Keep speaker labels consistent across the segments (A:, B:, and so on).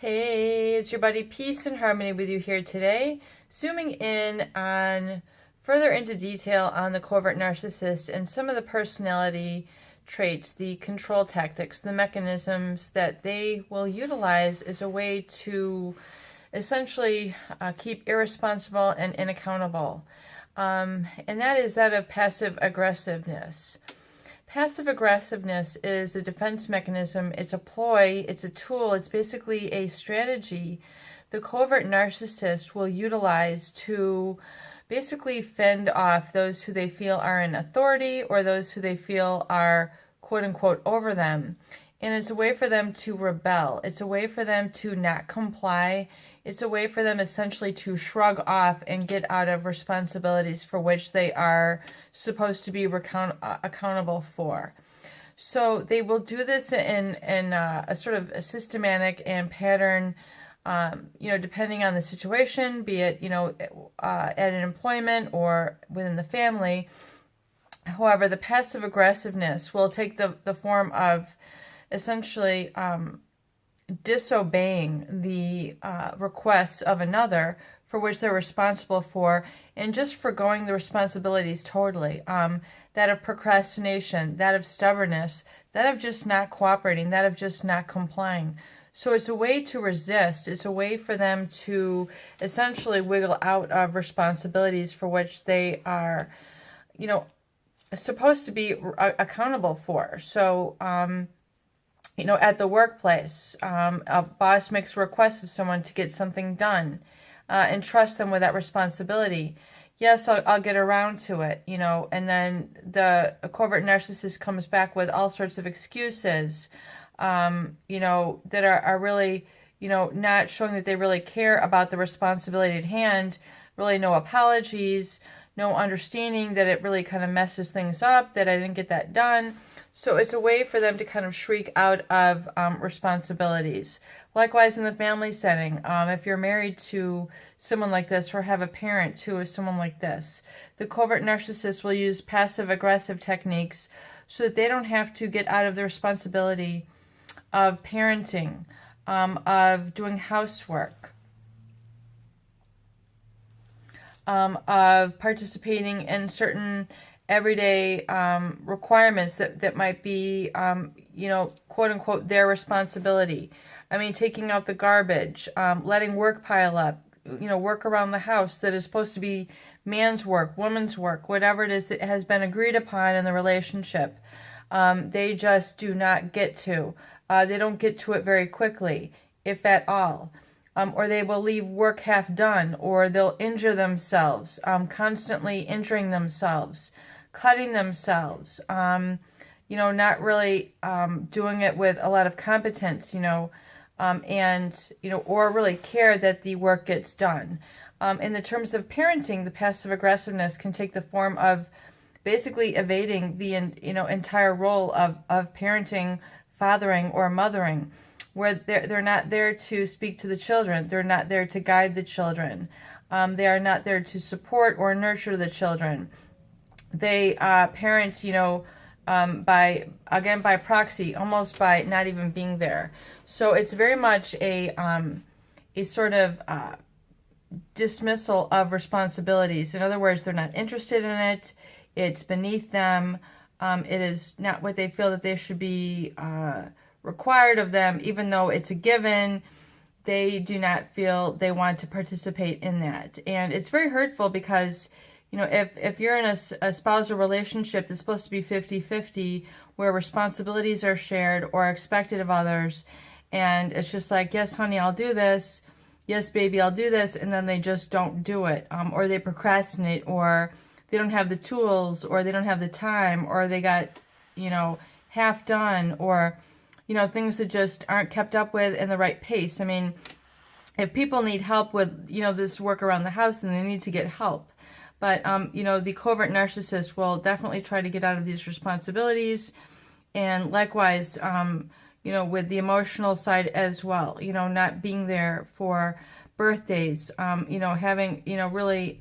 A: Hey, it's your buddy Peace and Harmony with you here today, zooming in on further into detail on the covert narcissist and some of the personality traits, the control tactics, the mechanisms that they will utilize as a way to essentially keep irresponsible and unaccountable. And that is that of passive aggressiveness. Passive aggressiveness is a defense mechanism. It's a ploy. It's a tool. It's basically a strategy the covert narcissist will utilize to basically fend off those who they feel are in authority or those who they feel are quote unquote over them. And it's a way for them to rebel. It's a way for them to not comply. It's a way for them essentially to shrug off and get out of responsibilities for which they are supposed to be accountable for. So they will do this in a sort of a systematic and pattern, depending on the situation, be it, at an employment or within the family. However, the passive aggressiveness will take the form of essentially disobeying the requests of another for which they're responsible for, and just forgoing the responsibilities totally. That of procrastination, that of stubbornness, that of just not cooperating, that of just not complying. So it's a way to resist. It's a way for them to essentially wiggle out of responsibilities for which they are, supposed to be accountable for. So, at the workplace, a boss makes a request of someone to get something done and trust them with that responsibility. Yes, I'll get around to it, and then the covert narcissist comes back with all sorts of excuses, that are really, not showing that they really care about the responsibility at hand, really no apologies, no understanding that it really kind of messes things up, that I didn't get that done. So it's a way for them to kind of shriek out of responsibilities. Likewise, in the family setting, if you're married to someone like this or have a parent who is someone like this, the covert narcissist will use passive-aggressive techniques so that they don't have to get out of the responsibility of parenting, of doing housework, of participating in certain everyday requirements that might be, quote unquote, their responsibility. I mean, taking out the garbage, letting work pile up, work around the house that is supposed to be man's work, woman's work, whatever it is that has been agreed upon in the relationship. They just do not get to. They don't get to it very quickly, if at all. Or they will leave work half done, or they'll injure themselves, constantly injuring themselves, cutting themselves, not really doing it with a lot of competence, or really care that the work gets done. In the terms of parenting, the passive aggressiveness can take the form of basically evading the entire role of parenting, fathering, or mothering, where they're not there to speak to the children. They're not there to guide the children. They are not there to support or nurture the children. They parent, by proxy, almost by not even being there. So it's very much a sort of dismissal of responsibilities. In other words, they're not interested in it. It's beneath them. It is not what they feel that they should be required of them, even though it's a given. They do not feel they want to participate in that. And it's very hurtful because, if you're in a spousal relationship that's supposed to be 50-50, where responsibilities are shared or expected of others, and it's just like, yes, honey, I'll do this. Yes, baby, I'll do this. And then they just don't do it. Or they procrastinate, or they don't have the tools, or they don't have the time, or they got, half done, or, things that just aren't kept up with in the right pace. I mean, if people need help with, this work around the house, then they need to get help. But, the covert narcissist will definitely try to get out of these responsibilities. And likewise, with the emotional side as well, not being there for birthdays, having, really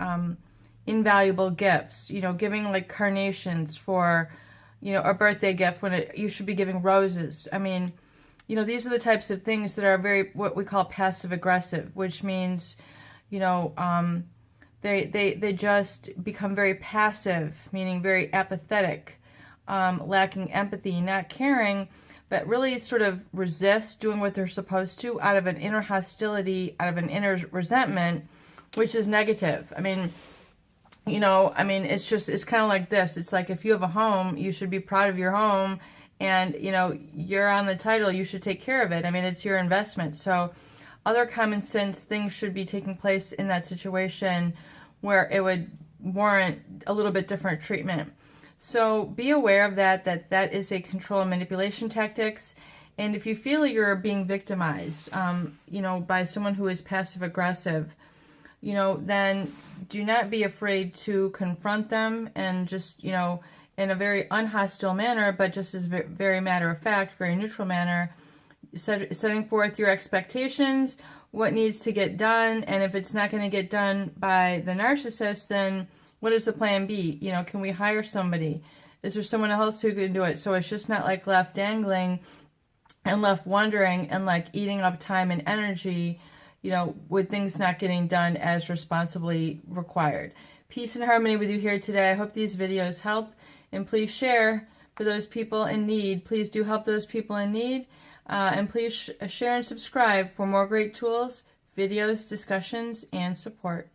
A: invaluable gifts, giving like carnations for, a birthday gift when you should be giving roses. I mean, you know, these are the types of things that are very, what we call passive aggressive, which means, you know, they just become very passive, meaning very apathetic, lacking empathy, not caring, but really sort of resist doing what they're supposed to out of an inner hostility, out of an inner resentment, which is negative. I mean, you know, I mean, it's kind of like this. It's like if you have a home, you should be proud of your home, and, you know, you're on the title, you should take care of it. I mean, it's your investment. So other common sense things should be taking place in that situation where it would warrant a little bit different treatment. So be aware of that is a control and manipulation tactics. And if you feel you're being victimized, you know, by someone who is passive aggressive, you know, then do not be afraid to confront them, and just, you know, in a very unhostile manner, but just as very matter of fact, very neutral manner, setting forth your expectations, what needs to get done, and if it's not going to get done by the narcissist, then what is the plan B? You know, can we hire somebody? Is there someone else who can do it? So it's just not like left dangling and left wondering and like eating up time and energy, you know, with things not getting done as responsibly required. Peace and harmony with you here today. I hope these videos help, and please share for those people in need. Please do help those people in need, and please share and subscribe for more great tools, videos, discussions, and support.